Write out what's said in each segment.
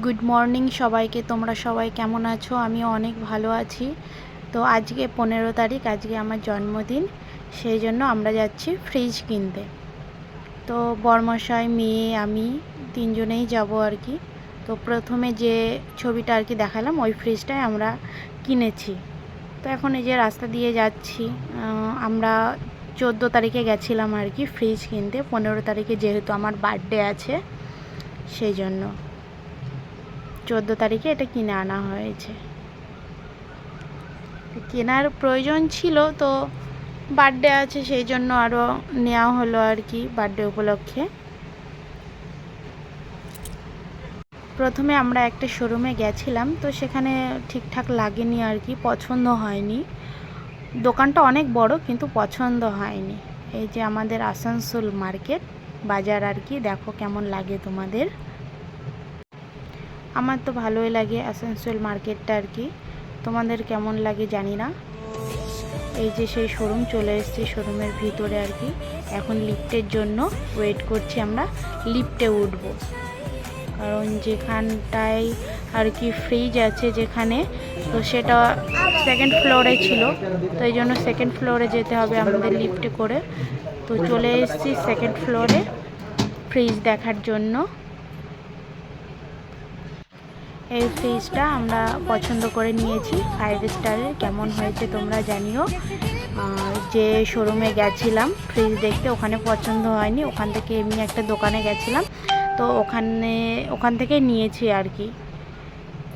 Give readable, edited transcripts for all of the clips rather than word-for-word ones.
Good morning সবাইকে। তোমরা সবাই কেমন আছো? আমিও অনেক ভালো আছি। তো আজকে 15 তারিখ, আজকে আমার জন্মদিন, সেই জন্য আমরা যাচ্ছি ফ্রিজ কিনতে। তো বরমশাই, মেয়ে, আমি তিনজনেই যাব আর কি। তো প্রথমে যে ছবিটা আর কি দেখালাম, ওই ফ্রিজটাই আমরা কিনেছি। তো এখন এই যে রাস্তা দিয়ে যাচ্ছি। আমরা 14 তারিখে গেছিলাম আর কি ফ্রিজ কিনতে। 15 তারিখে যেহেতু আমার বার্থডে আছে, সেই জন্য 14 তারিখে এটা কিনে আনা হয়েছে। কেনার প্রয়োজন ছিল, তো বার্থডে আছে সেই জন্য আরও নেওয়া হলো আর কি বার্থডে উপলক্ষে। প্রথমে আমরা একটা শোরুমে গেছিলাম, তো সেখানে ঠিকঠাক লাগেনি আর কি, পছন্দ হয়নি। দোকানটা অনেক বড় কিন্তু পছন্দ হয়নি। এই যে আমাদের আসানসোল মার্কেট বাজার আর কি, দেখো কেমন লাগে তোমাদের। আমার তো ভালোই লাগে আসানসোল মার্কেটটা আর কি, তোমাদের কেমন লাগে জানি না। এই যে সেই শোরুম চলে এসেছি, শোরুমের ভিতরে আর কি। এখন লিফটের জন্য ওয়েট করছি, আমরা লিফটে উঠব। কারণ যেখানটায় আর কি ফ্রিজ আছে যেখানে, তো সেটা সেকেন্ড ফ্লোরে ছিল, তো এই জন্য সেকেন্ড ফ্লোরে যেতে হবে আমাদের লিফটে করে। তো চলে এসেছি সেকেন্ড ফ্লোরে ফ্রিজ দেখার জন্য। এই ফ্রিজটা আমরা পছন্দ করে নিয়েছি 5 স্টারের। কেমন হয়েছে তোমরা জানিও। যে শোরুমে গেছিলাম ফ্রিজ দেখতে, ওখানে পছন্দ হয়নি, ওখান থেকে এমনি একটা দোকানে গেছিলাম, তো ওখান থেকে নিয়েছি আর কি।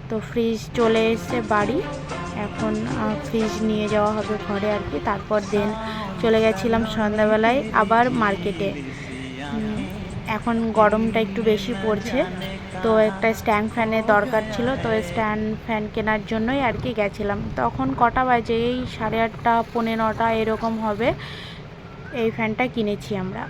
তো ফ্রিজ চলে এসেছে বাড়ি, এখন ফ্রিজ নিয়ে যাওয়া হবে ঘরে আর কি। তারপর দিন চলে গেছিলাম সন্ধ্যাবেলায় আবার মার্কেটে। এখন গরমটা একটু বেশি পড়ছে, তো একটা স্ট্যান্ড ফ্যানের দরকার ছিল, তো স্ট্যান্ড ফ্যান কেনার জন্যই আর কি গেছিলাম। তখন কটা বাজে, এই 8:30 পৌনে 9টা এরকম হবে। এই ফ্যানটা কিনেছি আমরা।